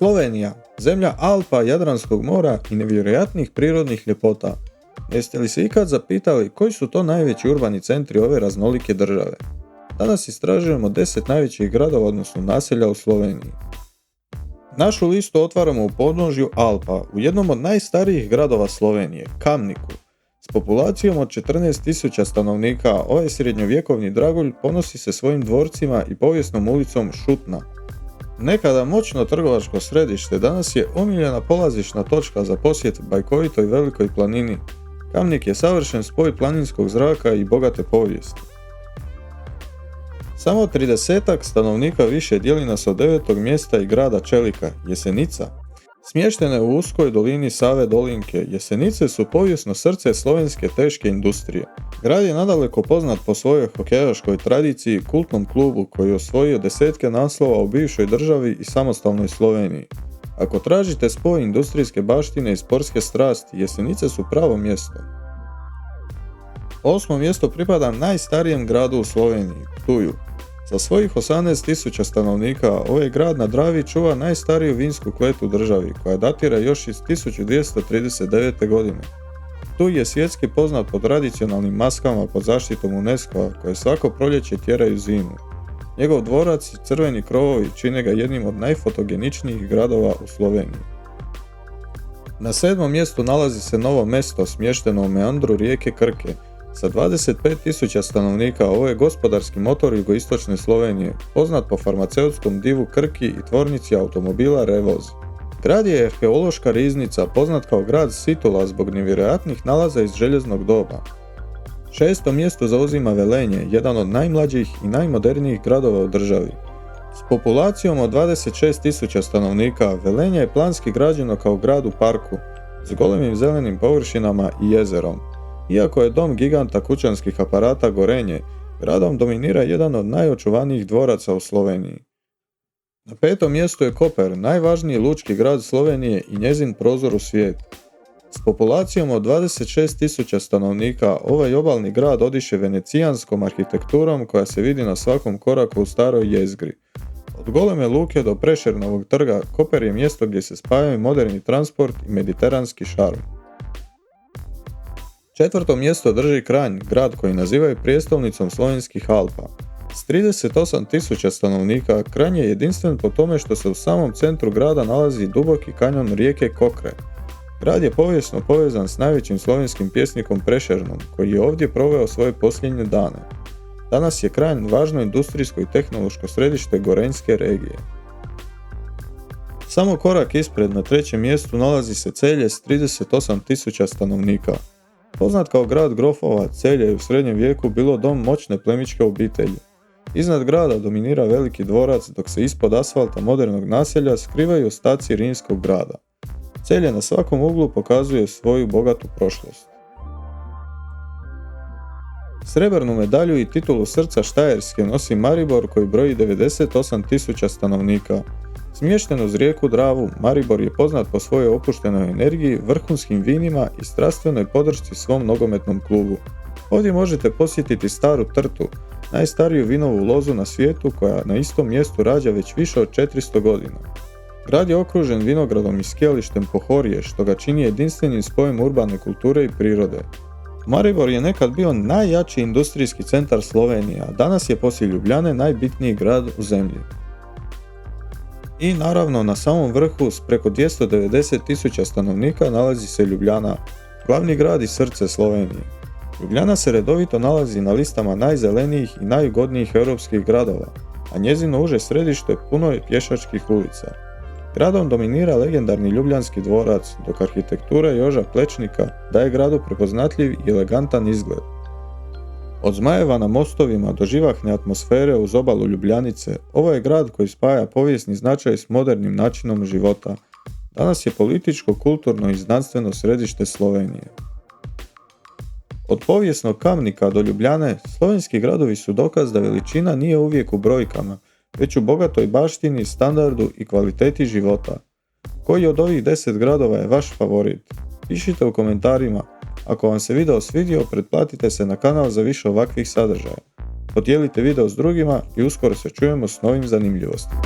Slovenija, zemlja Alpa, Jadranskog mora i nevjerojatnih prirodnih ljepota. Jeste li se ikad zapitali koji su to najveći urbani centri ove raznolike države? Danas istražujemo 10 najvećih gradova odnosno naselja u Sloveniji. Našu listu otvaramo u podnožju Alpa, u jednom od najstarijih gradova Slovenije, Kamniku. S populacijom od 14.000 stanovnika, ovaj srednjovjekovni dragulj ponosi se svojim dvorcima i povijesnom ulicom Šutna. Nekada moćno trgovačko središte, danas je omiljena polazišna točka za posjet bajkovitoj velikoj planini. Kamnik je savršen spoj planinskog zraka i bogate povijesti. Samo 30-ak stanovnika više dijeli nas od 9. mjesta i grada Čelika, Jesenica. Smještene u uskoj dolini Save Dolinke, Jesenice su povijesno srce slovenske teške industrije. Grad je nadaleko poznat po svojoj hokejaškoj tradiciji i kultnom klubu koji je osvojio desetke naslova u bivšoj državi i samostalnoj Sloveniji. Ako tražite spoj industrijske baštine i sportske strasti, Jesenice su pravo mjesto. 8. mjesto pripada najstarijem gradu u Sloveniji, Ptuju. Sa svojih 18.000 stanovnika, ovaj grad na Dravi čuva najstariju vinsku klet u državi, koja datira još iz 1239. godine. Ptuj je svjetski poznat po tradicionalnim maskama pod zaštitom UNESCO-a, koje svako proljeće tjeraju zimu. Njegov dvorac i crveni krovovi čine ga jednim od najfotogeničnijih gradova u Sloveniji. Na 7. mjestu nalazi se Novo Mesto, smješteno u meandru rijeke Krke. Sa 25.000 stanovnika, ovo je gospodarski motor jugoistočne Slovenije, poznat po farmaceutskom divu Krki i tvornici automobila Revoz. Grad je arheološka riznica, poznat kao grad Situla zbog nevjerojatnih nalaza iz željeznog doba. 6. mjesto zauzima Velenje, jedan od najmlađih i najmodernijih gradova u državi. S populacijom od 26.000 stanovnika, Velenje je planski građeno kao grad u parku, s golemim zelenim površinama i jezerom. Iako je dom giganta kućanskih aparata Gorenje, gradom dominira jedan od najočuvanijih dvoraca u Sloveniji. Na 5. mjestu je Koper, najvažniji lučki grad Slovenije i njezin prozor u svijet. S populacijom od 26.000 stanovnika, ovaj obalni grad odiše venecijanskom arhitekturom koja se vidi na svakom koraku u staroj jezgri. Od goleme luke do Prešernovog trga, Koper je mjesto gdje se spajaju moderni transport i mediteranski šarm. 4. mjesto drži Kranj, grad koji nazivaju prijestolnicom slovenskih Alpa. S 38.000 stanovnika, Kranj je jedinstven po tome što se u samom centru grada nalazi duboki kanjon rijeke Kokre. Grad je povijesno povezan s najvećim slovenskim pjesnikom Prešernom, koji je ovdje proveo svoje posljednje dane. Danas je Kranj važno industrijsko i tehnološko središte Gorenjske regije. Samo korak ispred, na 3. mjestu nalazi se Celje s 38.000 stanovnika. Poznat kao grad grofova, Celje je u srednjem vijeku bilo dom moćne plemićke obitelji. Iznad grada dominira veliki dvorac, dok se ispod asfalta modernog naselja skrivaju ostaci rimskog grada. Celje na svakom uglu pokazuje svoju bogatu prošlost. Srebrnu medalju i titulu srca Štajerske nosi Maribor koji broji 98.000 stanovnika. Smješten uz rijeku Dravu, Maribor je poznat po svojoj opuštenoj energiji, vrhunskim vinima i strastvenoj podršci svom nogometnom klubu. Ovdje možete posjetiti staru Trtu, najstariju vinovu lozu na svijetu koja na istom mjestu rađa već više od 400 godina. Grad je okružen vinogradom i skijalištem Pohorje, što ga čini jedinstvenim spojem urbane kulture i prirode. Maribor je nekad bio najjači industrijski centar Slovenije, a danas je poslije Ljubljane najbitniji grad u zemlji. I naravno na samom vrhu s preko 290.000 stanovnika nalazi se Ljubljana, glavni grad i srce Slovenije. Ljubljana se redovito nalazi na listama najzelenijih i najugodnijih europskih gradova, a njezino uže središte puno je pješačkih ulica. Gradom dominira legendarni Ljubljanski dvorac, dok arhitektura Joža Plečnika daje gradu prepoznatljiv i elegantan izgled. Od zmajeva na mostovima do živahne atmosfere uz obalu Ljubljanice, ovo je grad koji spaja povijesni značaj s modernim načinom života. Danas je političko, kulturno i znanstveno središte Slovenije. Od povijesnog Kamnika do Ljubljane, slovenski gradovi su dokaz da veličina nije uvijek u brojkama, već u bogatoj baštini, standardu i kvaliteti života. Koji od ovih 10 gradova je vaš favorit? Pišite u komentarima. Ako vam se video svidio, pretplatite se na kanal za više ovakvih sadržaja. Podijelite video s drugima i uskoro se čujemo s novim zanimljivostima.